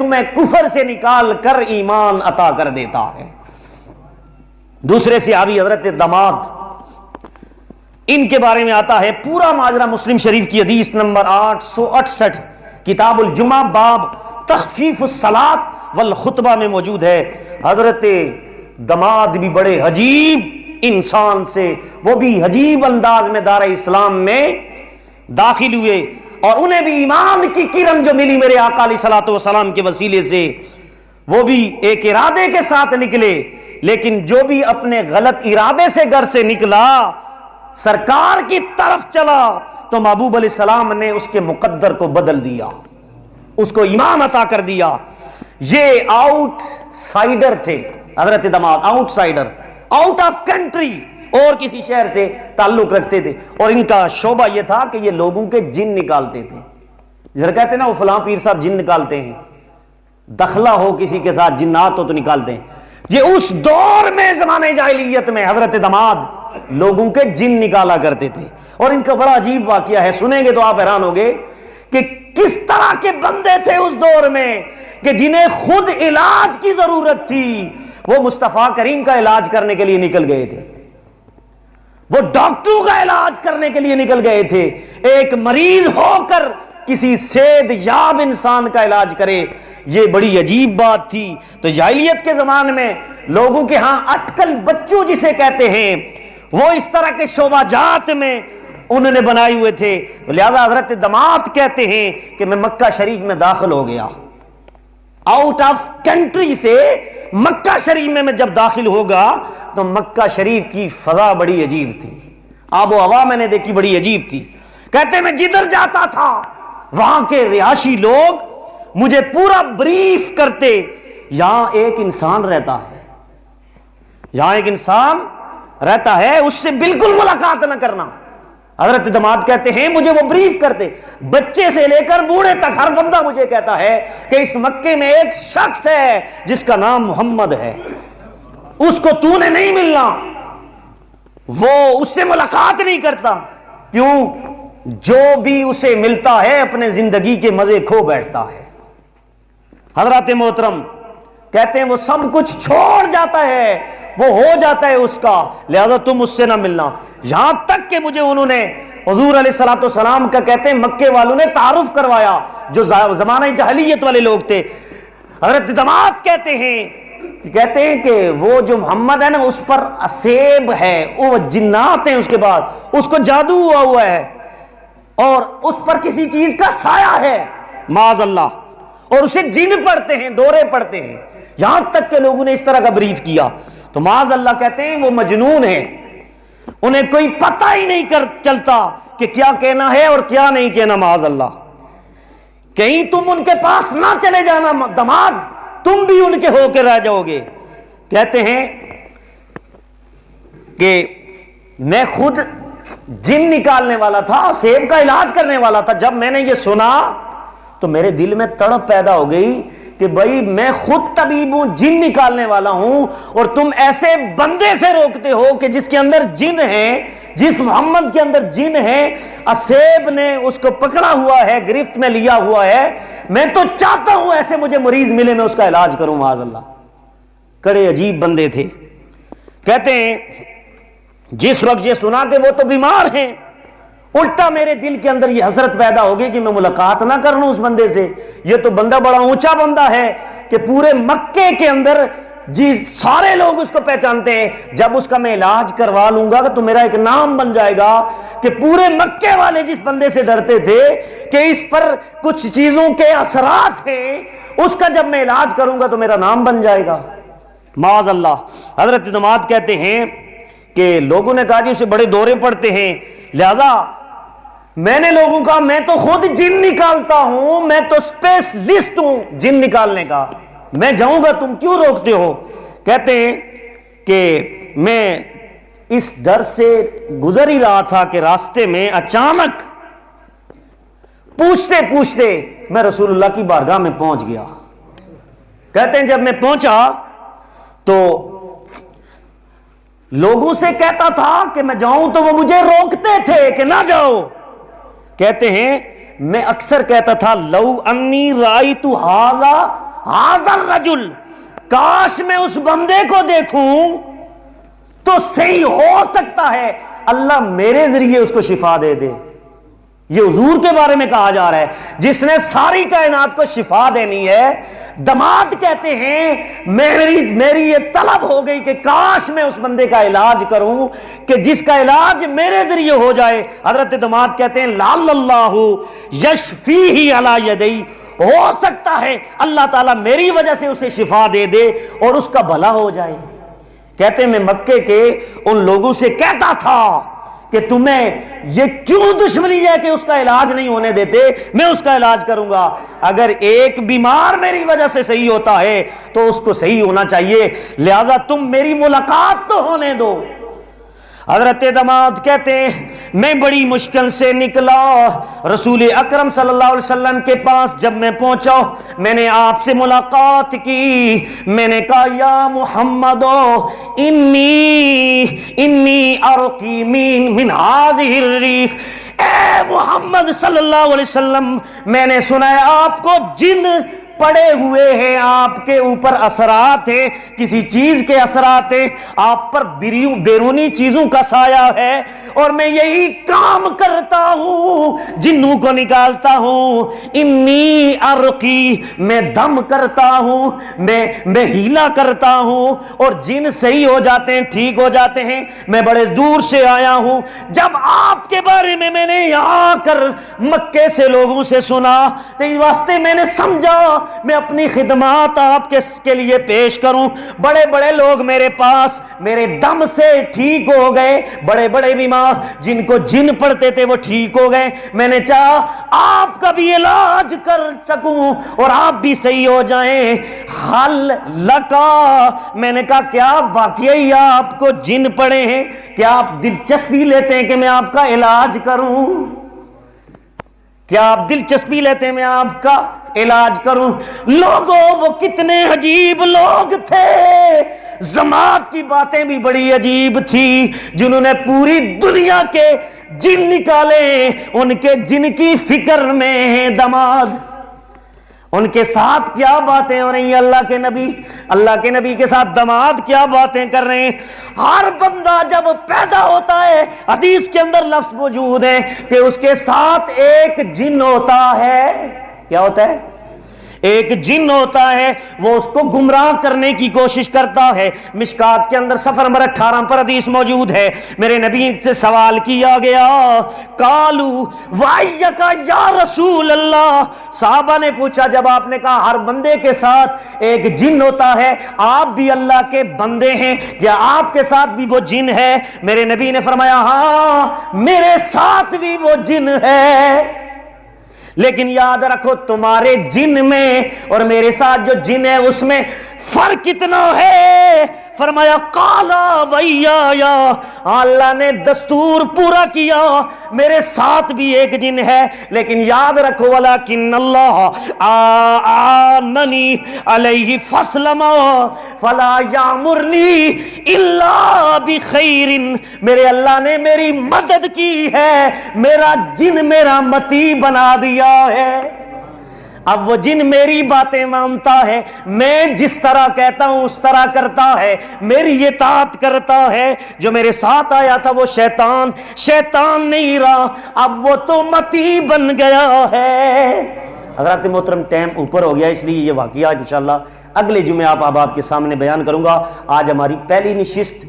تمہیں کفر سے نکال کر ایمان عطا کر دیتا ہے۔ دوسرے صحابی حضرت دماد، ان کے بارے میں آتا ہے پورا ماجرا مسلم شریف کی حدیث نمبر 868 کتاب الجمعہ باب تخفیف الصلاۃ والخطبہ میں موجود ہے۔ حضرت دماد بھی بڑے عجیب انسان سے، وہ بھی عجیب انداز میں دار اسلام میں داخل ہوئے، اور انہیں بھی ایمان کی کرن جو ملی میرے آقا علیہ الصلوۃ والسلام کے وسیلے سے، وہ بھی ایک ارادے کے ساتھ نکلے، لیکن جو بھی اپنے غلط ارادے سے گھر سے نکلا سرکار کی طرف چلا تو محبوب علیہ السلام نے اس کے مقدر کو بدل دیا، اس کو ایمان عطا کر دیا۔ یہ آؤٹ سائیڈر تھے حضرت دماد، out cider, out of country, اور کسی شہر سے تعلق رکھتے تھے، اور ان کا شعبہ یہ تھا کہ یہ لوگوں کے جن نکالتے تھے۔ ذرا کہتے ہیں نا وہ فلاں پیر صاحب جن نکالتے ہیں، دخلہ ہو کسی کے ساتھ جنات ہو تو نکالتے ہیں۔ یہ اس دور میں زمانے جاہلیت میں حضرت دماد لوگوں کے جن نکالا کرتے تھے، اور ان کا بڑا عجیب واقعہ ہے، سنیں گے تو آپ حیران ہوگے کہ کس طرح کے بندے تھے اس دور میں کہ جنہیں خود علاج کی ضرورت تھی وہ مصطفیٰ کریم کا علاج کرنے کے لیے نکل گئے تھے، وہ ڈاکٹروں کا علاج کرنے کے لیے نکل گئے تھے۔ ایک مریض ہو کر کسی صحت یاب انسان کا علاج کرے، یہ بڑی عجیب بات تھی۔ تو جاہلیت کے زمانے میں لوگوں کے ہاں اٹکل بچوں جسے کہتے ہیں، وہ اس طرح کے شعبہ جات میں انہوں نے بنائے ہوئے تھے۔ تو لہذا حضرت دماد کہتے ہیں کہ میں مکہ شریف میں داخل ہو گیا، آؤٹ آف کنٹری سے مکہ شریف میں جب داخل ہوگا تو مکہ شریف کی فضا بڑی عجیب تھی، آب و ہوا میں نے دیکھی بڑی عجیب تھی۔ کہتے میں جدھر جاتا تھا وہاں کے رہائشی لوگ مجھے پورا بریف کرتے، یہاں ایک انسان رہتا ہے، یہاں ایک انسان رہتا ہے، اس سے بالکل ملاقات نہ کرنا۔ حضرت دماد کہتے ہیں مجھے وہ بریف کرتے، بچے سے لے کر بوڑھے تک ہر بندہ مجھے کہتا ہے کہ اس مکے میں ایک شخص ہے جس کا نام محمد ہے، اس کو تو نے نہیں ملنا، وہ اس سے ملاقات نہیں کرتا۔ کیوں؟ جو بھی اسے ملتا ہے اپنے زندگی کے مزے کھو بیٹھتا ہے۔ حضرات محترم کہتے ہیں وہ سب کچھ چھوڑ جاتا ہے، وہ ہو جاتا ہے اس کا، لہذا تم اس سے نہ ملنا۔ یہاں تک کہ مجھے انہوں نے حضور علیہ الصلوۃ والسلام کا کہتے ہیں مکے والوں نے تعارف کروایا، جو زمانہ جاہلیت والے لوگ تھے۔ حضرت دماد کہتے ہیں کہ وہ جو محمد ہے نا اس پر اسیب ہے، وہ جنات ہیں، اس کے بعد اس کو جادو ہوا ہے، اور اس پر کسی چیز کا سایہ ہے معاذ اللہ، اور اسے جن پڑھتے ہیں، دورے پڑھتے ہیں، یہاں تک کہ لوگوں نے اس طرح کا بریف کیا۔ تو معاذ اللہ کہتے ہیں وہ مجنون ہیں، انہیں کوئی پتہ ہی نہیں چلتا کہ کیا کہنا ہے اور کیا نہیں کہنا معاذ اللہ۔ کہیں تم ان کے پاس نہ چلے جانا دماد، تم بھی ان کے ہو کے رہ جاؤ گے۔ کہتے ہیں کہ میں خود جن نکالنے والا تھا، سیب کا علاج کرنے والا تھا، جب میں نے یہ سنا تو میرے دل میں تڑپ پیدا ہو گئی کہ بھائی میں خود طبیب ہوں، جن نکالنے والا ہوں، اور تم ایسے بندے سے روکتے ہو کہ جس کے اندر جن ہیں، جس محمد کے اندر جن ہیں، اسیب نے اس کو پکڑا ہوا ہے، گرفت میں لیا ہوا ہے، میں تو چاہتا ہوں ایسے مجھے مریض ملے میں اس کا علاج کروں معاذ اللہ۔ کڑے عجیب بندے تھے۔ کہتے ہیں جس وقت یہ سنا کہ وہ تو بیمار ہیں، الٹا میرے دل کے اندر یہ حسرت پیدا ہوگی کہ میں ملاقات نہ کر لوں اس بندے سے، یہ تو بندہ بڑا اونچا بندہ ہے کہ پورے مکے کے اندر جی سارے لوگ اس کو پہچانتے ہیں، جب اس کا میں علاج کروا لوں گا تو میرا ایک نام بن جائے گا کہ پورے مکے والے جس بندے سے ڈرتے تھے کہ اس پر کچھ چیزوں کے اثرات ہیں، اس کا جب میں علاج کروں گا تو میرا نام بن جائے گا معاذ اللہ۔ حضرت دماد کہتے ہیں کہ لوگوں نے کہا جی اسے بڑے دورے پڑتے ہیں، لہذا میں نے لوگوں کا میں تو خود جن نکالتا ہوں، میں تو اسپیشلسٹ ہوں جن نکالنے کا، میں جاؤں گا، تم کیوں روکتے ہو؟ کہتے ہیں کہ میں اس ڈر سے گزر ہی رہا تھا کہ راستے میں اچانک پوچھتے پوچھتے میں رسول اللہ کی بارگاہ میں پہنچ گیا۔ کہتے ہیں جب میں پہنچا تو لوگوں سے کہتا تھا کہ میں جاؤں تو وہ مجھے روکتے تھے کہ نہ جاؤ۔ کہتے ہیں میں اکثر کہتا تھا لو انی رأیت ھذا ھذا الرجل، کاش میں اس بندے کو دیکھوں تو صحیح ہو سکتا ہے اللہ میرے ذریعے اس کو شفا دے دے. یہ حضور کے بارے میں کہا جا رہا ہے جس نے ساری کائنات کو شفا دینی ہے. دماد کہتے ہیں میری یہ طلب ہو گئی کہ کاش میں اس بندے کا علاج کروں کہ جس کا علاج میرے ذریعے ہو جائے. حضرت دماد کہتے ہیں لعل اللہ یشفیہ علی یدی، ہو سکتا ہے اللہ تعالیٰ میری وجہ سے اسے شفا دے دے اور اس کا بھلا ہو جائے. کہتے ہیں میں مکے کے ان لوگوں سے کہتا تھا کہ تمہیں یہ کیوں دشمنی ہے کہ اس کا علاج نہیں ہونے دیتے، میں اس کا علاج کروں گا. اگر ایک بیمار میری وجہ سے صحیح ہوتا ہے تو اس کو صحیح ہونا چاہیے، لہذا تم میری ملاقات تو ہونے دو. حضرت دماد کہتے ہیں میں بڑی مشکل سے نکلا، رسول اکرم صلی اللہ علیہ وسلم کے پاس جب میں پہنچا میں نے آپ سے ملاقات کی. میں نے کہا یا محمد انی ارقی من هذه الريح، اے محمد صلی اللہ علیہ وسلم میں نے سنا ہے آپ کو جن پڑے ہوئے ہیں، آپ کے اوپر اثرات ہیں، کسی چیز کے اثرات ہیں، آپ پر بیرونی چیزوں کا سایہ ہے، اور میں یہی کام کرتا ہوں، جنوں کو نکالتا ہوں. انی ارقی، میں دم کرتا ہوں، میں ہیلا کرتا ہوں اور جن صحیح ہو جاتے ہیں، ٹھیک ہو جاتے ہیں. میں بڑے دور سے آیا ہوں، جب آپ کے بارے میں نے یہاں کر مکے سے لوگوں سے سنا تو اس واسطے میں نے سمجھا میں اپنی خدمات آپ کے لیے پیش کروں. بڑے بڑے لوگ میرے پاس میرے دم سے ٹھیک ہو گئے، بڑے بڑے بیمار جن کو جن پڑتے تھے وہ ٹھیک ہو گئے. میں نے چاہا آپ کا بھی علاج کر سکوں اور آپ بھی صحیح ہو جائیں. حل لکا، میں نے کہا کیا واقعی آپ کو جن پڑے ہیں؟ کیا آپ دلچسپی لیتے ہیں کہ میں آپ کا علاج کروں؟ کیا آپ دلچسپی لیتے ہیں میں آپ کا علاج کروں؟ لوگوں وہ کتنے عجیب لوگ تھے، زماد کی باتیں بھی بڑی عجیب تھی، جنہوں نے پوری دنیا کے جن نکالے، ان کے جن کی فکر میں ہیں دماد. ان کے ساتھ کیا باتیں ہو رہی ہیں، اللہ کے نبی کے ساتھ دماد کیا باتیں کر رہے ہیں. ہر بندہ جب پیدا ہوتا ہے حدیث کے اندر لفظ موجود ہے کہ اس کے ساتھ ایک جن ہوتا ہے. کیا ہوتا ہے؟ ایک جن ہوتا ہے، وہ اس کو گمراہ کرنے کی کوشش کرتا ہے. مشکات کے اندر صفحہ نمبر 18 پر حدیث موجود ہے. میرے نبی سے سوال کیا گیا، قالو وَأَيَّكَ یا رسول اللہ، صحابہ نے پوچھا جب آپ نے کہا ہر بندے کے ساتھ ایک جن ہوتا ہے، آپ بھی اللہ کے بندے ہیں، یا آپ کے ساتھ بھی وہ جن ہے؟ میرے نبی نے فرمایا ہاں میرے ساتھ بھی وہ جن ہے، لیکن یاد رکھو تمہارے جن میں اور میرے ساتھ جو جن ہے اس میں فرق کتنا ہے. فرمایا قالا وَإِيَّايَ، اللہ نے دستور پورا کیا، میرے ساتھ بھی ایک جن ہے، لیکن یاد رکھو وَلَكِنَّ اللَّهَ آنَنِي عَلَيْهِ فَاسْلَمَا فَلَا يَعْمُرْنِي إِلَّا بِخَيْرٍ، میرے اللہ نے میری مدد کی ہے، میرا جن میرا متی بنا دیا ہے. اب وہ جن میری باتیں مانتا ہے، میں جس طرح کہتا ہوں اس طرح کرتا ہے، میری اطاعت کرتا ہے. جو میرے ساتھ آیا تھا وہ شیطان نہیں رہا، اب وہ تو متی بن گیا ہے. حضرات محترم ٹائم اوپر ہو گیا، اس لیے یہ واقعہ انشاءاللہ اگلے جمعے آپ کے سامنے بیان کروں گا. آج ہماری پہلی نشست